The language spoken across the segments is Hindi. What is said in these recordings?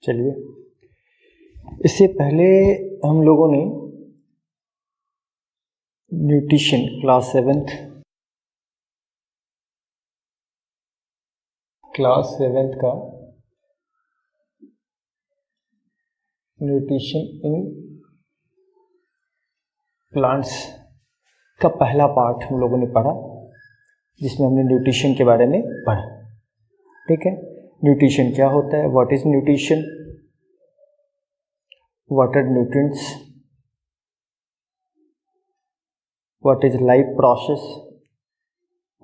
चलिए, इससे पहले हम लोगों ने न्यूट्रिशन क्लास सेवेंथ का न्यूट्रिशन इन प्लांट्स का पहला पार्ट हम लोगों ने पढ़ा, जिसमें हमने न्यूट्रिशन के बारे में पढ़ा। ठीक है, न्यूट्रिशन क्या होता है, what is nutrition, what are nutrients, what is life process,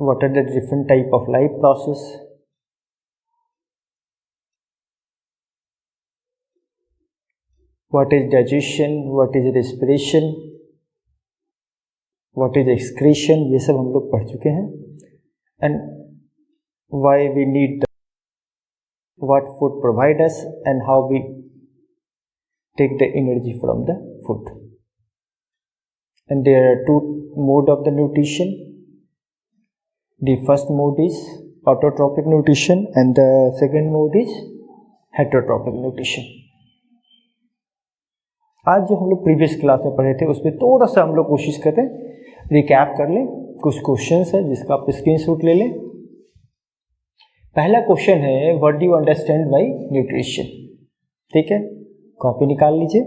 what are the different type of life process, what is digestion, what is respiration, what is excretion, ये सब हम लोग पढ़ चुके हैं। And why we need what food provide us and how we take the energy from the food. And there are two mode of the nutrition. The first mode is autotrophic nutrition and the second mode is heterotrophic nutrition. आज जो हम लोग प्रीवियस क्लास में पढ़े थे उसमें थोड़ा सा हम लोग कोशिश करते हैं रिकैप कर लें। कुछ क्वेश्चंस है जिसका आप स्क्रीनशॉट ले लें। पहला क्वेश्चन है what do you understand by nutrition. ठीक है, कॉपी निकाल लीजिए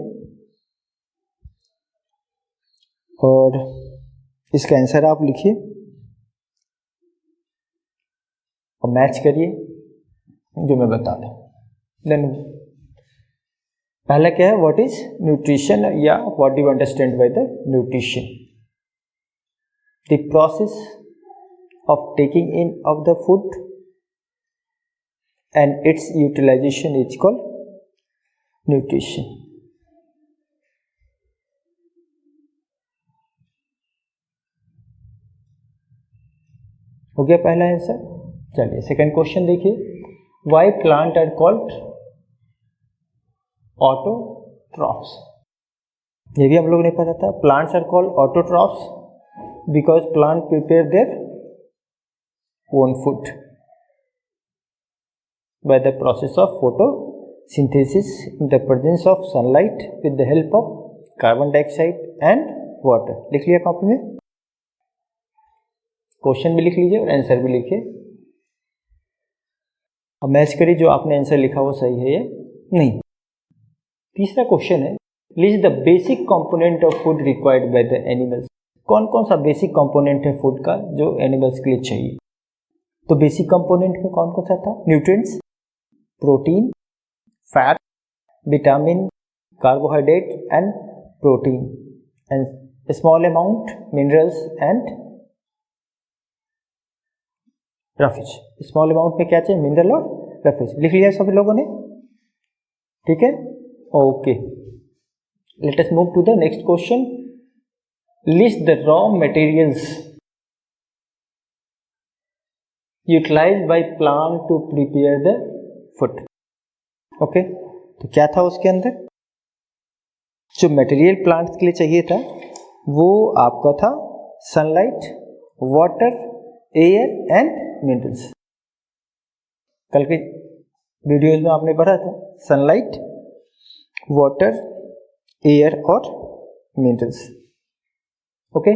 और इसका आंसर आप लिखिए और मैच करिए जो मैं बता दूं। देन पहला क्या है, व्हाट इज न्यूट्रिशन या what do you understand by the nutrition, the process of taking in of the food and its utilization is called nutrition. हो गया पहला आंसर। चलिए सेकंड क्वेश्चन देखिए, why plant are called autotrophs. ये भी हम लोग ने पढ़ा था। Plants are called autotrophs because plant prepare their own food by the process of photosynthesis in the presence of sunlight with the help of carbon dioxide and water। लिख लिया कॉपी में, क्वेश्चन भी लिख लीजिए और आंसर भी लिखिए। अब मैच करिए जो आपने आंसर लिखा वो सही है या नहीं। तीसरा क्वेश्चन है, list the basic component of food required by the animals. कौन कौन सा बेसिक कंपोनेंट है फूड का जो एनिमल्स के लिए चाहिए। तो बेसिक कंपोनेंट में कौन कौन सा था, nutrients, protein, fat, vitamin, carbohydrate and protein and small amount minerals and roughage. Small amount में क्या चाहिए, मिनरल और रफेज। लिख लिया सभी लोगों ने, ठीक है, okay. Let us move to the next question, list the raw materials utilized by plant to prepare the food. Okay, तो क्या था उसके अंदर, जो मटेरियल प्लांट्स के लिए चाहिए था वो आपका था sunlight, water, air and minerals. कल के वीडियोज में आपने पढ़ा था सनलाइट, वाटर, एयर और मिनरल्स। ओके,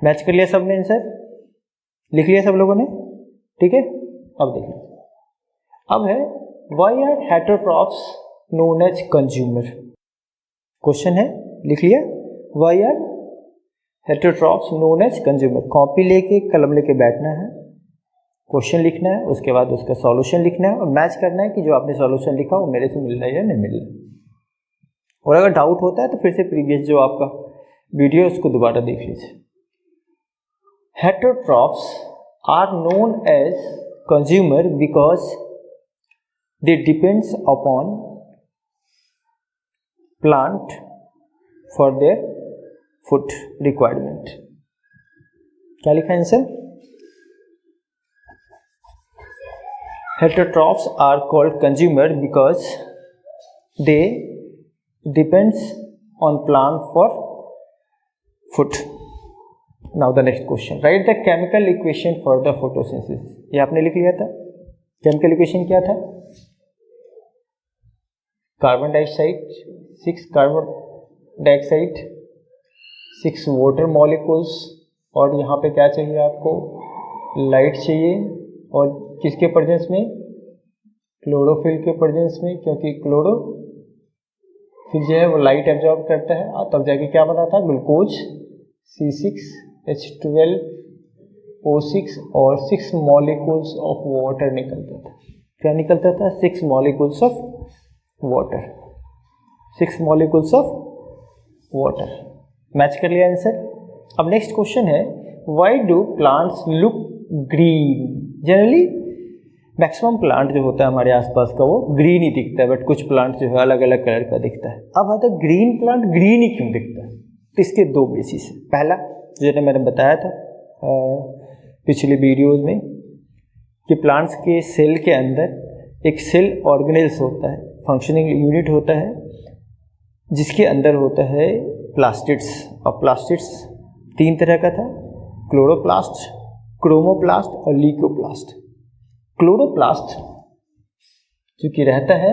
मैच कर लिया सबने आंसर, लिख लिया सब लोगों ने, ठीक है। अब देखिए, अब है why are heterotrophs known as consumer. Question है, लिख लिया, why are heterotrophs known as consumer. Copy लेके कलम लेके बैठना है, क्वेश्चन लिखना है, उसके बाद उसका सॉल्यूशन लिखना है और मैच करना है कि जो आपने सॉल्यूशन लिखा वो मेरे से मिल रहा है या नहीं मिल रहा। और अगर डाउट होता है तो फिर से प्रीवियस जो आपका वीडियो उसको दोबारा देख लीजिए। Heterotrophs are known as consumer because they depends upon plant for their food requirement। क्या लिखा है answer, heterotrophs are called consumer because they depends on plant for food। Now the next question, write the chemical equation for the photosynthesis। ये आपने लिख लिया था, केमिकल इक्वेशन क्या था, carbon dioxide, 6 carbon dioxide, 6 water molecules, और यहाँ पे क्या चाहिए आपको, लाइट चाहिए, और किसके प्रेजेंस में, क्लोरोफिल के प्रेजेंस में, क्योंकि क्लोरोफिल जो है वो लाइट एब्जॉर्ब करता है, और तब जाके क्या बना था, ग्लूकोज C6H12O6 और 6 मॉलिक्यूल्स ऑफ वाटर निकलता था। क्या निकलता था, 6 molecules of water, 6 molecules of water. Match कर लिया आंसर। अब नेक्स्ट क्वेश्चन है, why do plants look green. Generally maximum plant जो होता है हमारे आसपास का वो ग्रीन ही दिखता है, बट कुछ प्लांट जो है अलग अलग कलर का दिखता है। अब आता है ग्रीन प्लांट ग्रीन ही क्यों दिखता है, तो इसके 2 बेसिस है। पहला जो मैंने बताया था पिछले वीडियोज में कि प्लांट्स के सेल के अंदर एक सेल ऑर्गेनेल्स होता है, फंक्शनिंग यूनिट होता है, जिसके अंदर होता है प्लास्टिड्स, और प्लास्टिड्स 3 तरह का था, क्लोरोप्लास्ट, क्रोमोप्लास्ट और ल्यूकोप्लास्ट। क्लोरोप्लास्ट जो कि रहता है,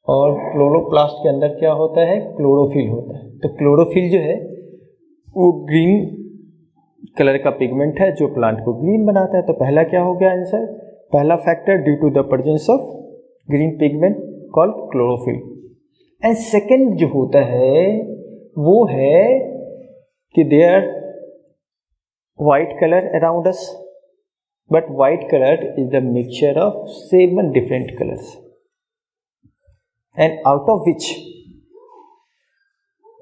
और क्लोरोप्लास्ट के अंदर क्या होता है, क्लोरोफिल होता है। तो क्लोरोफिल जो है वो ग्रीन कलर का पिगमेंट है जो प्लांट को ग्रीन बनाता है। तो पहला क्या हो गया आंसर, पहला factor, due to the presence of green pigment called chlorophyll. And second जो होता है वो है कि there white colour around us, but white color is the mixture of 7 different colors, and out of which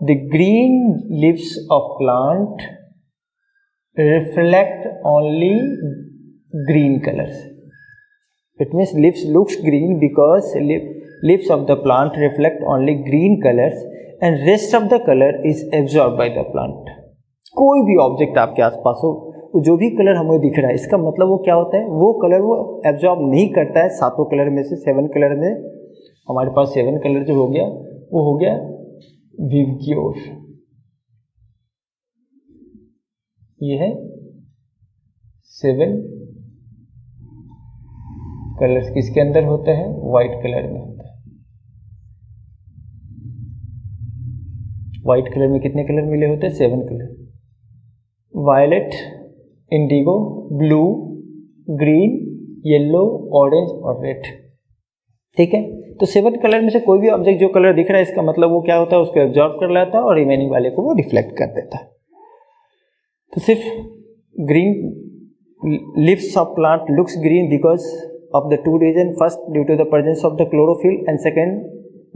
the green leaves of plant reflect only green colors. It means leaves looks green because leaves of the plant reflect only green colors and rest of the color is absorbed by the plant. कोई भी ऑब्जेक्ट आपके आसपास हो, जो भी कलर हमें दिख रहा है, इसका मतलब वो क्या होता है, वो कलर वो एब्जॉर्ब नहीं करता है 7 कलर में से। 7 कलर में हमारे पास 7 कलर जो हो गया वो हो गया विवग्योर। ये है 7 कलर्स किसके अंदर होता है, वाइट कलर में होता है। वाइट कलर में कितने कलर मिले होते हैं, 7 colour, violet, indigo, blue, green, yellow, orange और रेड। ठीक है, तो 7 कलर में से कोई भी ऑब्जेक्ट जो कलर दिख रहा है, इसका मतलब वो क्या होता है, उसको एब्जॉर्ब कर लेता है और रिमेनिंग वाले को वो रिफ्लेक्ट कर देता है। तो सिर्फ green leaves of plant looks green because of the 2 reason, first due to the presence of the chlorophyll and second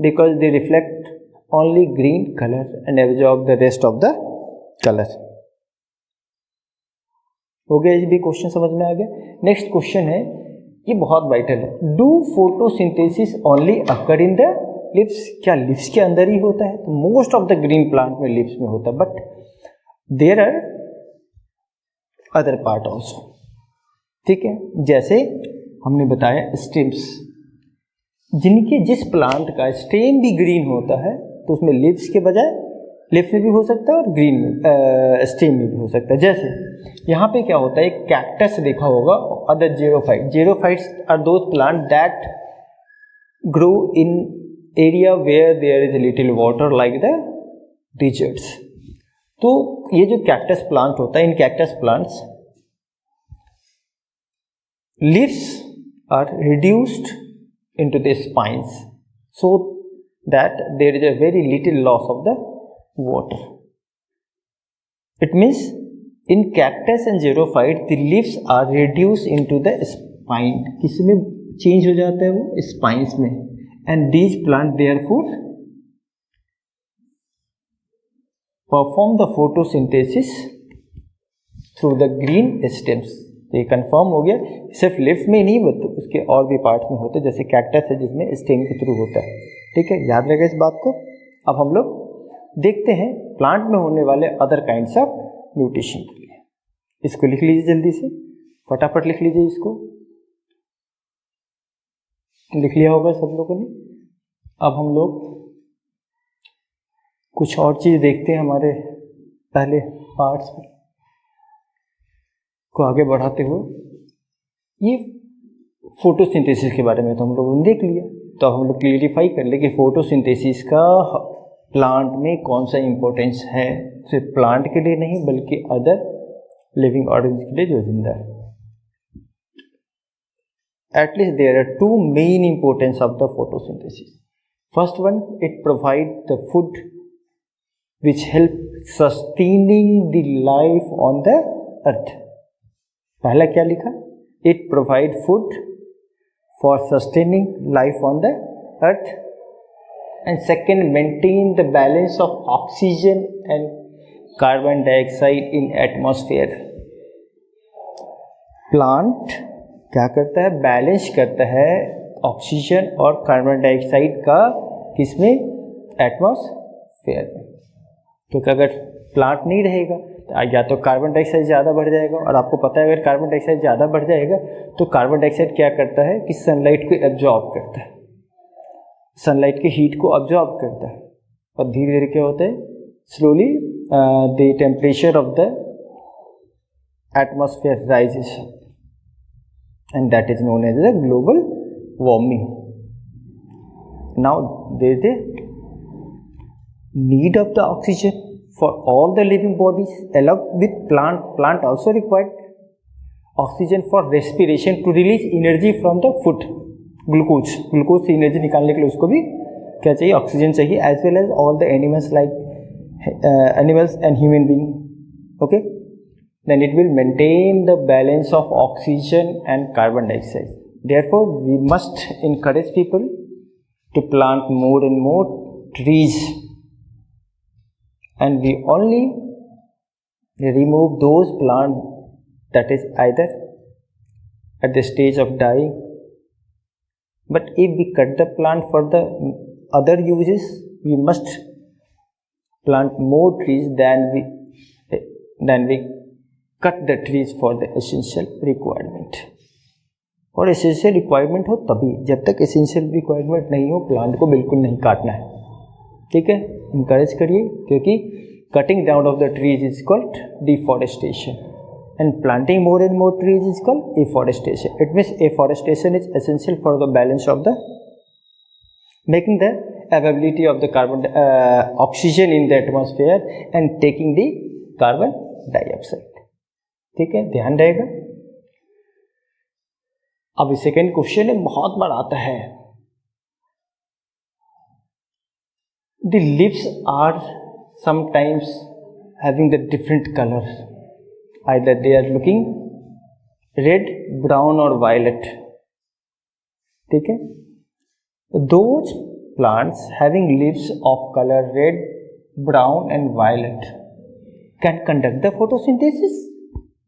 because they reflect only green colour and absorb the rest of the colour. हो गया, ये भी क्वेश्चन समझ में आ गया। नेक्स्ट क्वेश्चन है, ये बहुत वाइटल है, do photosynthesis only occur in the leaves. क्या लिव्स के अंदर ही होता है, तो most of the green plant में लिव्स में होता है, but there are other part also. ठीक है, जैसे हमने बताया स्टेम्स, जिनके जिस प्लांट का स्टेम भी ग्रीन होता है तो उसमें लिव्स के बजाय लिव्स में भी हो सकता है और ग्रीन में स्टेम में भी हो सकता है। जैसे यहाँ पे क्या होता है, एक कैक्टस देखा होगा, other xerophyte. Xerophytes are those plant that grow in area where there is little water like the deserts. तो ये जो कैक्टस प्लांट होता है, इन cactus plants leaves are reduced into the spines so that there is a very little loss of the water. It means in cactus and xerophyte the leaves are reduced into the spine. किस में चेंज हो जाता है वो, स्पाइन्स में, and these plant therefore perform the photosynthesis through the green stems. ये कंफर्म हो गया, सिर्फ लिफ्ट में नहीं बल्कि उसके और भी पार्ट्स में होते हैं, जैसे कैक्टस है जिसमें स्टेम के थ्रू होता है। ठीक है, याद रखेगा इस बात को। अब हम लोग देखते हैं प्लांट में होने वाले अदर काइंड्स ऑफ म्यूटेशन के लिए। इसको लिख लीजिए जल्दी से, फटाफट लिख लीजिए इसको, लिख लिया होगा सब लोगों ने। अब हम लोग कुछ और चीज़ देखते हैं हमारे पहले पार्ट्स में को आगे बढ़ाते हुए। ये फोटोसिंथेसिस के बारे में तो हम लोगों ने देख लिया, तो हम लोग क्लियरिफाई कर ले कि फोटोसिंथेसिस का प्लांट में कौन सा इम्पोर्टेंस है, सिर्फ प्लांट के लिए नहीं बल्कि अदर लिविंग ऑर्गेनिज्म के लिए जो जिंदा है. At least there are two main importance of the photosynthesis. First one, it provides the food which help sustaining the life on the earth. पहला क्या लिखा? It provide food for sustaining life on the earth. And second, maintain the balance of oxygen and carbon dioxide in atmosphere. Plant क्या करता है? बैलेंस करता है ऑक्सीजन और कार्बन डाइऑक्साइड का किसमें? एटमॉस्फेयर में. क्योंकि अगर प्लांट नहीं रहेगा या तो कार्बन डाइऑक्साइड ज़्यादा बढ़ जाएगा, और आपको पता है अगर कार्बन डाइऑक्साइड ज़्यादा बढ़ जाएगा तो कार्बन डाइऑक्साइड क्या करता है कि सनलाइट को एब्जॉर्ब करता है, सनलाइट की हीट को एब्जॉर्ब करता है, और धीरे धीरे क्या होता है? Slowly the temperature of the atmosphere rises, and that is known as the global warming. Now there is a need of the oxygen for all the living bodies along with plant also required oxygen for respiration to release energy from the food. Glucose से एनर्जी निकालने के लिए उसको भी क्या चाहिए? ऑक्सीजन चाहिए, as well as all the animals like animals and human being. Okay, then it will maintain the balance of oxygen and carbon dioxide. Therefore, we must encourage people to plant more and more trees, and we only remove those plants that is either at the stage of dying. But if we cut the plant for the other uses, we must plant more trees than we cut the trees for the essential requirement. और essential requirement हो तभी, जब तक essential requirement नहीं हो प्लांट को बिल्कुल नहीं काटना है. ठीक है, encourage करिए, क्योंकि cutting down of the trees is called deforestation and planting more and more trees is called afforestation. It means afforestation is essential for the balance of the making the availability of the carbon oxygen in the atmosphere and taking the carbon dioxide. ठीक है, ध्यान रहेगा. अब सेकेंड क्वेश्चन है, बहुत बार आता है, the leaves are sometimes having the different colour, either they are looking red, brown और वायलेट. ठीक है, those plants having leaves of colour red, brown and violet can conduct the photosynthesis.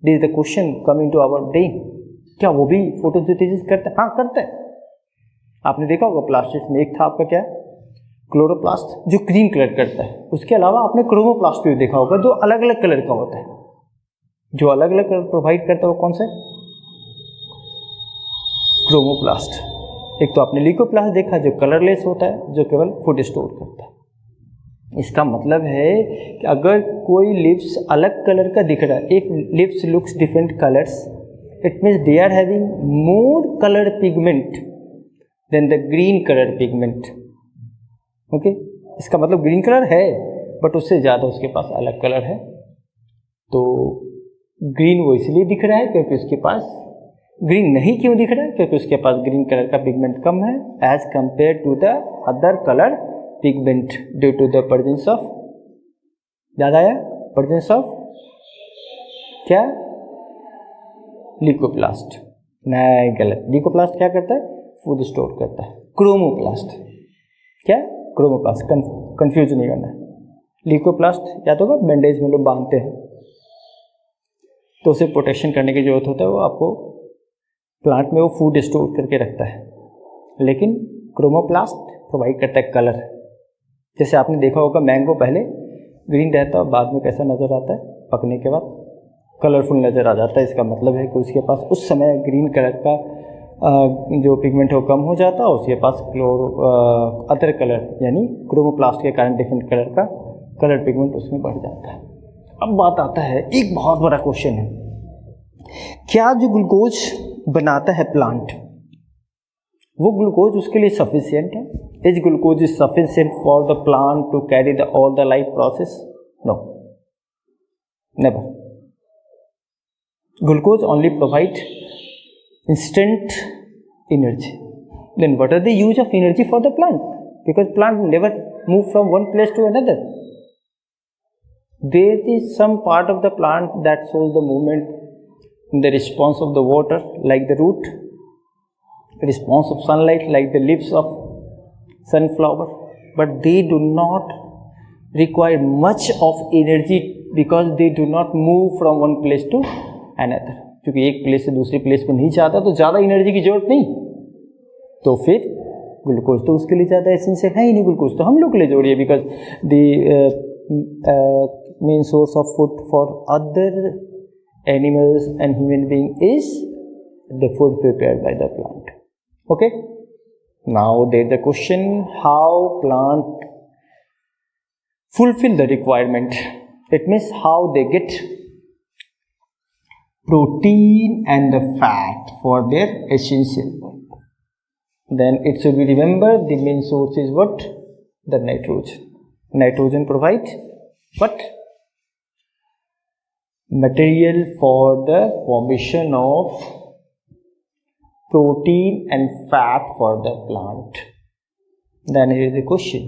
This is the question coming to our brain. क्या वो भी फोटोसिंथेसिस करते हैं? हाँ, करते हैं. आपने देखा होगा प्लास्टिक्स में एक था आपका क्या, क्लोरोप्लास्ट, जो ग्रीन कलर करता है. उसके अलावा आपने क्रोमोप्लास्ट भी देखा होगा जो अलग अलग कलर का होता है. जो अलग अलग कलर प्रोवाइड करता है वो कौन सा है? क्रोमोप्लास्ट. एक तो आपने ल्यूकोप्लास्ट देखा जो कलरलेस होता है, जो केवल फूड स्टोर करता है. इसका मतलब है कि अगर कोई लिव्स अलग कलर का दिख रहा है, if leaves looks different colours, it means they are having more colour pigment than the green colour pigment. Okay, इसका मतलब ग्रीन कलर है बट उससे ज़्यादा उसके पास अलग कलर है. तो ग्रीन वो इसलिए दिख रहा है क्योंकि उसके पास ग्रीन नहीं क्यों दिख रहा है? क्योंकि उसके पास ग्रीन कलर का पिगमेंट कम है as compare to the other colour pigment due to the presence of, याद आया, प्रेजेंस ऑफ क्या? ल्यूकोप्लास्ट. नहीं, गलत. ल्यूकोप्लास्ट क्या करता है? फूड स्टोर करता है. क्रोमोप्लास्ट क्या? क्रोमोप्लास्ट. कंफ्यूज नहीं करना है. ल्यूकोप्लास्ट या तो बैंडेज में लोग बांधते हैं तो उसे प्रोटेक्शन करने की जरूरत होता है, वो आपको प्लांट में वो फूड स्टोर करके रखता है. लेकिन क्रोमोप्लास्ट प्रोवाइड करता है कलर. जैसे आपने देखा होगा मैंगो पहले ग्रीन रहता है और बाद में कैसा नज़र आता है? पकने के बाद कलरफुल नज़र आ जाता है. इसका मतलब है कि उसके पास उस समय ग्रीन कलर का जो पिगमेंट है वो कम हो जाता है और उसके पास अदर कलर यानी क्रोमोप्लास्ट के कारण डिफरेंट कलर का कलर पिगमेंट उसमें बढ़ जाता है. अब बात आता है, एक बहुत बड़ा क्वेश्चन है, क्या जो ग्लूकोज बनाता है प्लांट वो ग्लूकोज उसके लिए सफिशियंट है? Is glucose is sufficient for the plant to carry the all the life process? No, never. Glucose only provide instant energy. Then what are the use of energy for the plant? Because plant never move from one place to another. There is some part of the plant that shows the movement in the response of the water, like the root, response of sunlight, like the leaves of sunflower, but they do not require much of energy because they do not move from one place to another. क्योंकि एक प्लेस से दूसरी प्लेस पे नहीं जाता तो ज़्यादा एनर्जी की जरूरत नहीं, तो फिर ग्लूकोज तो उसके लिए ज़्यादा एसेंशियल है ही नहीं. ग्लूकोज तो हम लोग के लिए जरूरी है, because the main source of food for other animals and human being is the food prepared by the plant. Okay, now there the question, how plant fulfill the requirement. It means how they get protein and the fat for their essential work. Then it should be remembered the main source is what? The nitrogen. Nitrogen provides what? Material for the formation of protein and fat for the plant. Then here is the question.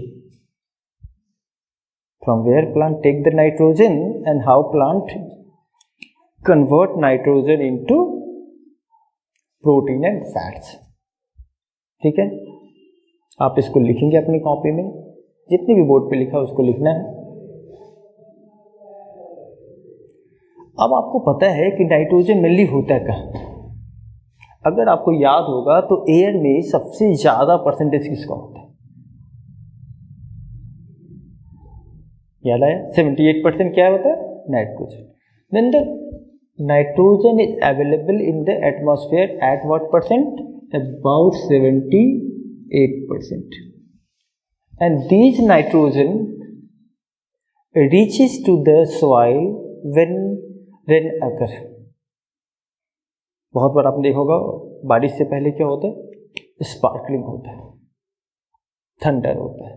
From where plant take the nitrogen and how plant convert nitrogen into protein and fats. ठीक है, आप इसको लिखेंगे अपनी कॉपी में, जितनी भी बोर्ड पे लिखा है उसको लिखना है. अब आपको पता है कि नाइट्रोजन मेनली होता है कहाँ. अगर आपको याद होगा तो एयर में सबसे ज़्यादा परसेंटेज किसका होता है? याद आया? 78% क्या होता है? Nitrogen. Then the nitrogen is available in the atmosphere at what percent? About 78%. And this nitrogen reaches to the soil when rain occur. बहुत बार आपने देखा होगा बारिश से पहले क्या होता है? स्पार्कलिंग होता है, थंडर होता है.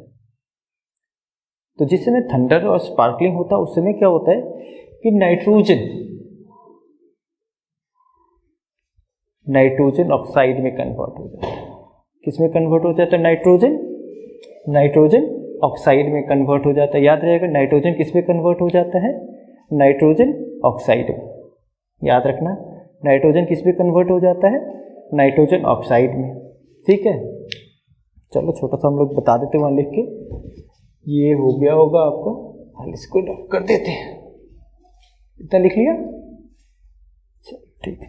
तो जिस समय थंडर और स्पार्कलिंग होता है उस समय क्या होता है कि नाइट्रोजन ऑक्साइड में कन्वर्ट हो जाता है. किस में कन्वर्ट हो जाता है? नाइट्रोजन ऑक्साइड में कन्वर्ट हो जाता है. याद रहेगा, नाइट्रोजन किस में कन्वर्ट हो जाता है? नाइट्रोजन ऑक्साइड में. याद रखना, नाइट्रोजन किस में कन्वर्ट हो जाता है? नाइट्रोजन ऑक्साइड में. ठीक है, चलो छोटा सा हम लोग बता देते हैं वहाँ लिख के. ये हो गया होगा आपको, हम इसको रफ कर देते हैं. इतना लिख लिया? चलो ठीक है.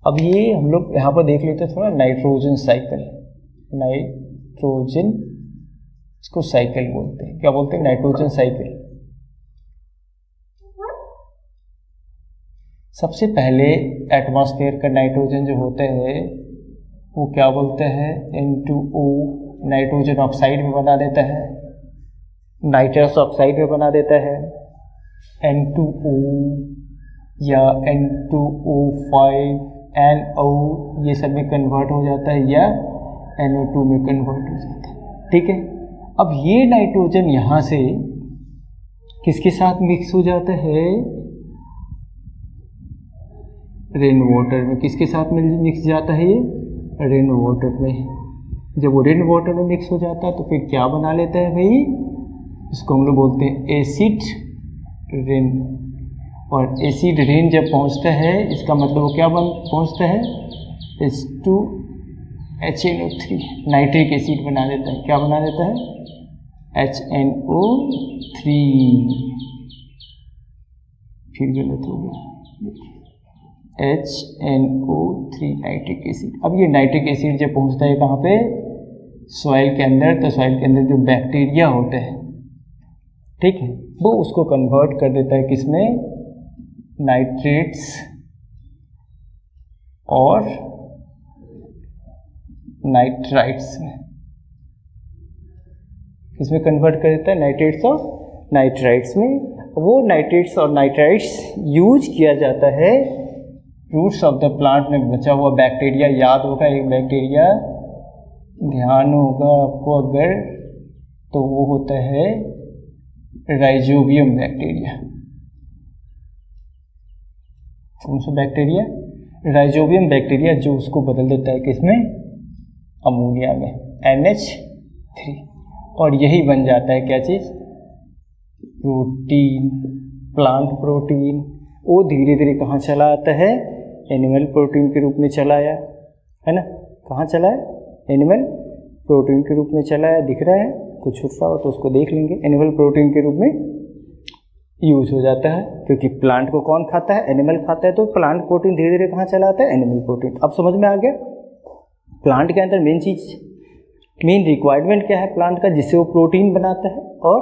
अब ये हम लोग यहाँ पर देख लेते हैं थोड़ा नाइट्रोजन साइकिल. नाइट्रोजन, इसको साइकिल बोलते हैं. क्या बोलते हैं? Nitrogen cycle. सबसे पहले एटमॉस्फेयर का नाइट्रोजन जो होते हैं वो क्या बोलते हैं? N2O नाइट्रोजन ऑक्साइड में बना देता है, नाइट्रस ऑक्साइड में बना देता है. N2O या N2O5, NO ये सब में कन्वर्ट हो जाता है या NO2 में कन्वर्ट हो जाता है. ठीक है, अब ये नाइट्रोजन यहाँ से किसके साथ मिक्स हो जाता है? रेन वाटर में. किसके साथ मिक्स जाता है? ये रेन वाटर में. जब वो रेन वाटर में मिक्स हो जाता है तो फिर क्या बना लेता है भाई? इसको हम लोग बोलते हैं एसिड रेन. और एसिड रेन जब पहुंचता है इसका मतलब वो क्या पहुंचता है? H2HNO3 नाइट्रिक एसिड बना देता है. क्या बना देता है? HNO3. फिर गलत हो गया, HNO3 नाइट्रिक एसिड. अब ये नाइट्रिक एसिड जब पहुंचता है कहाँ पे? सॉइल के अंदर. तो सॉइल के अंदर जो बैक्टीरिया होते हैं, ठीक है, वो उसको कन्वर्ट कर देता है किसमें? नाइट्रेट्स और नाइट्राइट्स में. किसमें कन्वर्ट कर देता है? नाइट्रेट्स और नाइट्राइट्स में. वो नाइट्रेट्स और नाइट्राइट्स यूज किया जाता है रूट्स ऑफ द प्लांट में बचा हुआ बैक्टीरिया, याद होगा एक बैक्टीरिया, ध्यान होगा आपको अगर, तो वो होता है राइजोबियम बैक्टीरिया। कौन सा बैक्टीरिया? राइजोबियम बैक्टीरिया, जो उसको बदल देता है किसमें? अमोनिया में, NH3, और यही बन जाता है क्या चीज़? Protein, plant protein. वो धीरे धीरे कहाँ चला आता है? एनिमल प्रोटीन के रूप में चला आया, है ना? कहाँ चला है? एनिमल प्रोटीन के रूप में चला आया। दिख रहा है? कुछ छूट रहा हो तो उसको देख लेंगे। एनिमल प्रोटीन के रूप में यूज हो जाता है, क्योंकि प्लांट को कौन खाता है? एनिमल खाता है, तो प्लांट प्रोटीन धीरे धीरे कहाँ चला आता है? Animal protein. अब समझ में आ गया? प्लांट के अंदर मेन चीज, मेन रिक्वायरमेंट क्या है प्लांट का, जिससे वो प्रोटीन बनाता है और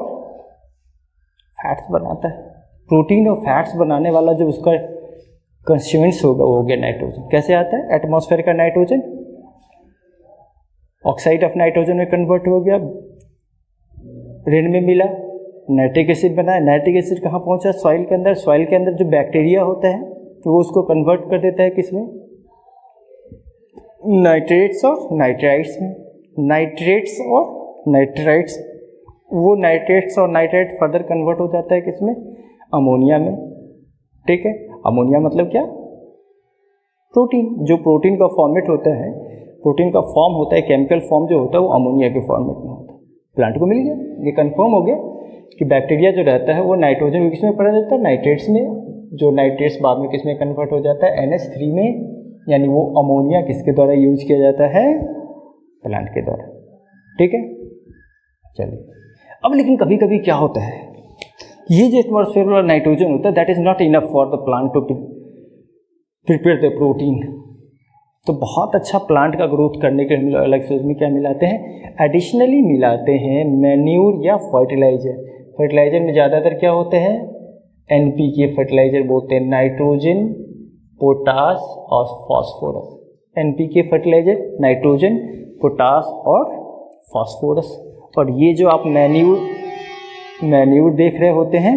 फैट्स बनाता है। प्रोटीन और फैट्स बनाने वाला जो उसका कंस्टिट्यूएंट्स होगा वो हो गया नाइट्रोजन। कैसे आता है? एटमॉस्फेयर का नाइट्रोजन ऑक्साइड ऑफ नाइट्रोजन में कन्वर्ट हो गया, रेन में मिला, नाइट्रिक एसिड बना। नाइट्रिक एसिड कहाँ पहुंचा? सॉइल के अंदर। सॉइल के अंदर जो बैक्टीरिया होता है वो उसको कन्वर्ट कर देता है किसमें? नाइट्रेट्स और नाइट्राइट्स में। नाइट्रेट्स और नाइट्राइट्स, वो नाइट्रेट्स और नाइट्राइट फर्दर कन्वर्ट हो जाता है किसमें? अमोनिया में। ठीक है, अमोनिया मतलब क्या? प्रोटीन। जो प्रोटीन का फॉर्मेट होता है, प्रोटीन का फॉर्म होता है, केमिकल फॉर्म जो होता है वो अमोनिया के फॉर्मेट में होता है। प्लांट को मिल गया, ये कंफर्म हो गया कि बैक्टीरिया जो रहता है वो नाइट्रोजन किस में पड़ा रहता है? नाइट्रेट्स में। जो नाइट्रेट्स बाद में किस में कन्वर्ट हो जाता है? NH3 में। यानी वो अमोनिया किसके द्वारा यूज किया जाता है? प्लांट के द्वारा। ठीक है, चलिए। अब लेकिन कभी कभी क्या होता है, ये जो एटमॉस्फेयर वाला नाइट्रोजन होता है that is not enough for the plant to prepare the protein. तो बहुत अच्छा प्लांट का ग्रोथ करने के लिए अलग से उसमें क्या मिलाते हैं? एडिशनली मिलाते हैं मैन्यूर या फर्टिलाइजर। फर्टिलाइजर में ज़्यादातर क्या होते हैं? NPK फर्टिलाइजर बोलते हैं, नाइट्रोजन, पोटास और phosphorus. NPK fertiliser nitrogen, potash और फॉस्फोरस। और ये जो आप मैन्यूर देख रहे होते हैं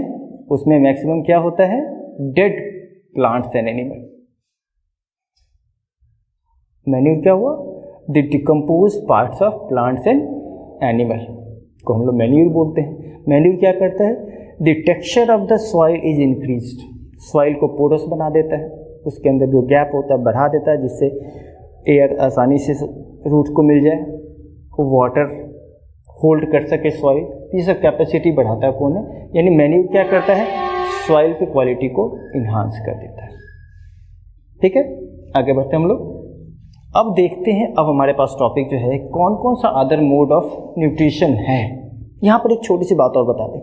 उसमें मैक्सिमम क्या होता है? Dead plants and animal. Manure क्या हुआ? The decompose parts of plants and animal को हम लोग मैन्यूर बोलते हैं। मैन्यूर क्या करता है? The texture of the soil is increased. Soil को पोरस बना देता है, उसके अंदर जो गैप होता है बढ़ा देता है, जिससे एयर आसानी से रूट को मिल जाए, वाटर होल्ड कर सके सॉइल। ये सब कैपेसिटी बढ़ाता है कौन है? यानी मैन्यूर क्या करता है? सॉइल की क्वालिटी को इन्हांस कर देता है। ठीक है, आगे बढ़ते हैं हम लोग। अब देखते हैं, अब हमारे पास टॉपिक जो है कौन कौन सा अदर मोड ऑफ न्यूट्रिशन है। यहाँ पर एक छोटी सी बात और बता दें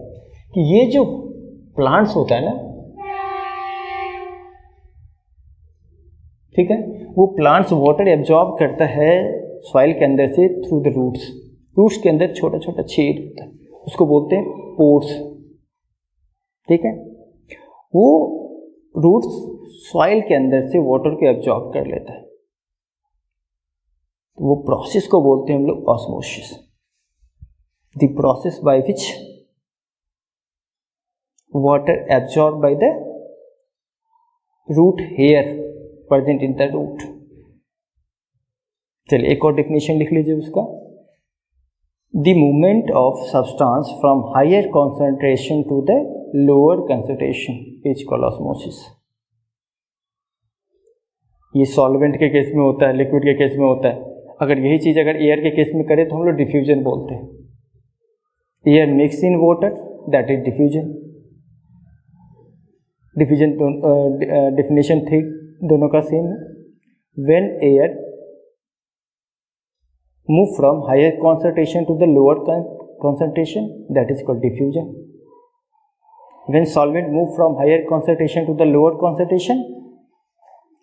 कि ये जो प्लांट्स होता है ना, ठीक है, वो प्लांट्स वाटर एब्जॉर्ब करता है सॉइल के अंदर से थ्रू द रूट्स। रूट्स के अंदर छोटा छोटा छेद होता है, उसको बोलते हैं पोर्स। ठीक है, वो रूट्स सॉइल के अंदर से वाटर को एब्जॉर्ब कर लेता है, तो वो प्रोसेस को बोलते हैं हम लोग osmosis. The process by which water absorb by the root hair present in the root. चलिए एक और डेफिनेशन लिख लीजिए उसका। The movement of substance from higher concentration to the lower concentration is called osmosis. ये सॉल्वेंट के केस में होता है, लिक्विड के केस में होता है। अगर यही चीज़ अगर एयर के केस में करें तो हम लोग डिफ्यूजन बोलते हैं। Air mix in water that is diffusion. Diffusion definition थी दोनों का सेम है। When air move from higher concentration to the lower concentration that is called diffusion. When solvent move from higher concentration to the lower concentration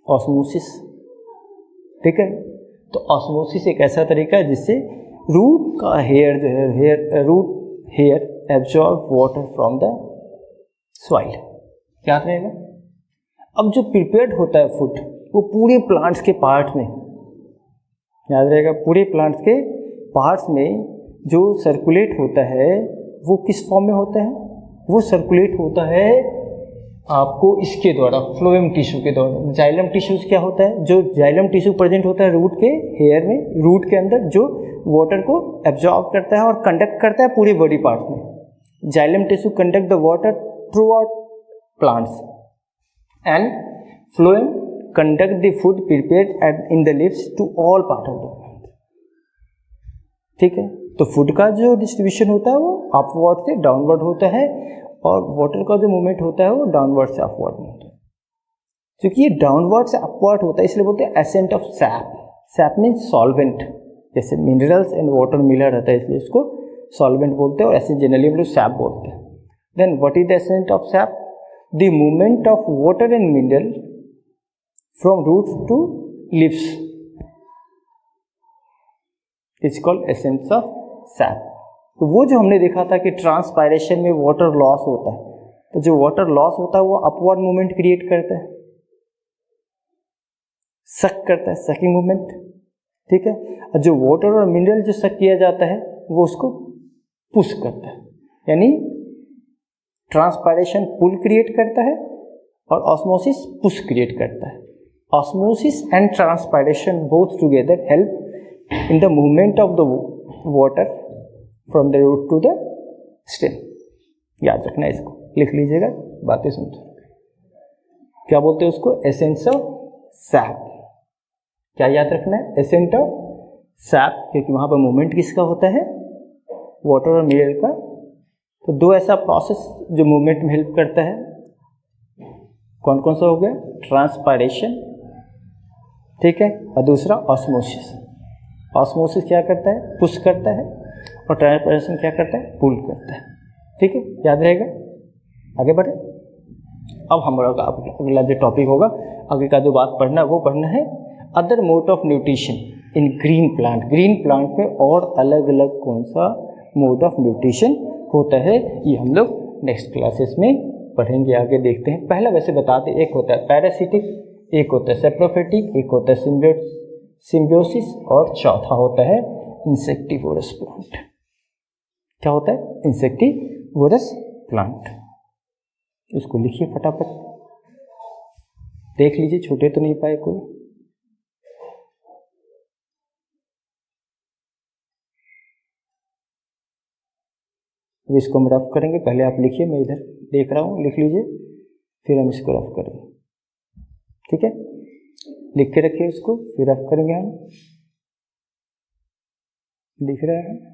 osmosis. ठीक है, तो ऑस्मोसिस एक ऐसा तरीका है जिससे रूट का हेयर जो है root hair absorb water from the soil. क्या रहेगा? अब जो प्रिपेयर्ड होता है फूड वो पूरे प्लांट्स के पार्ट में, याद रहेगा, पूरे प्लांट्स के पार्ट्स में जो सर्कुलेट होता है वो किस फॉर्म में होता है? वो सर्कुलेट होता है आपको इसके द्वारा, फ्लोएम टिश्यू के द्वारा। जाइलम टिश्यूज क्या होता है, जो जाइलम टिश्यू प्रेजेंट होता है रूट के हेयर में, रूट के अंदर, जो वाटर को एब्जॉर्ब करता है और कंडक्ट करता है पूरी बॉडी पार्ट में। Xylem tissue conduct the water throughout plants and phloem conduct the food prepared in the leaves to all part of the plant. ठीक है, तो फूड का जो डिस्ट्रीब्यूशन होता है वो अपवर्ड से डाउनवर्ड होता है और वाटर का जो मूवमेंट होता है वो डाउनवर्ड से अपवर्ड में होता है। क्योंकि ये डाउनवर्ड से अपवर्ड होता है इसलिए बोलते हैं accent of SAP. SAP means solvent, जैसे मिनरल्स एंड वाटर मिला रहता है इसलिए इसको सॉल्वेंट बोलते हैं और ऐसे जनरली हम लोग सैप बोलते हैं। Then what is the ascent of sap? The movement of water and mineral from roots to leaves is called essence of sap. तो वो जो हमने देखा था कि ट्रांसपायरेशन में वाटर लॉस होता है, तो जो वाटर लॉस होता है वो अपवर्ड मूवमेंट क्रिएट करता है, सक करता है, सकिंग मूवमेंट। ठीक है, और जो वाटर और मिनरल जो सक किया जाता है वो उसको पुश करता है, यानी ट्रांसपायरेशन पुल क्रिएट करता है और ऑस्मोसिस पुश क्रिएट करता है। Osmosis and transpiration both together help in the movement of the water from the root to the stem. याद रखना है, इसको लिख लीजिएगा, बातें सुनते। क्या बोलते हैं उसको? Essence of SAP. क्या याद रखना है? एसेंट ऑफ सैप, क्योंकि वहाँ पर मूवमेंट किसका होता है? वाटर और मिनरल का। तो दो ऐसा प्रोसेस जो मूवमेंट में हेल्प करता है, कौन कौन सा हो गया? ट्रांसपायरेशन, ठीक है, और दूसरा ऑस्मोसिस। ऑस्मोसिस क्या करता है? पुश करता है, और ट्रांसपायरेशन क्या करता है? पुल करता है। ठीक है, याद रहेगा। आगे बढ़े। अब हमारा अगला जो टॉपिक होगा, आगे का जो बात पढ़ना है वो पढ़ना है other mode of nutrition in green plant. Green plant में और अलग अलग कौन सा मोड ऑफ न्यूट्रिशन होता है, ये हम लोग नेक्स्ट क्लासेस में पढ़ेंगे। आगे देखते हैं। पहला वैसे बताते, एक होता है पैरासिटिक, एक होता है सेप्रोफिटिक, एक होता है सिम्बियोसिस, और चौथा होता है इंसेक्टिवोरस प्लांट। क्या होता है? Insectivorous plant. उसको लिखिए फटाफट, देख लीजिए, छोटे तो नहीं पाए कोई। अब इसको हम रफ करेंगे, पहले आप लिखिए, मैं इधर देख रहा हूँ, लिख लीजिए, फिर हम इसको रफ करेंगे। ठीक है, लिख के रखिए इसको, फिर रफ करेंगे हम। लिख रहे हैं।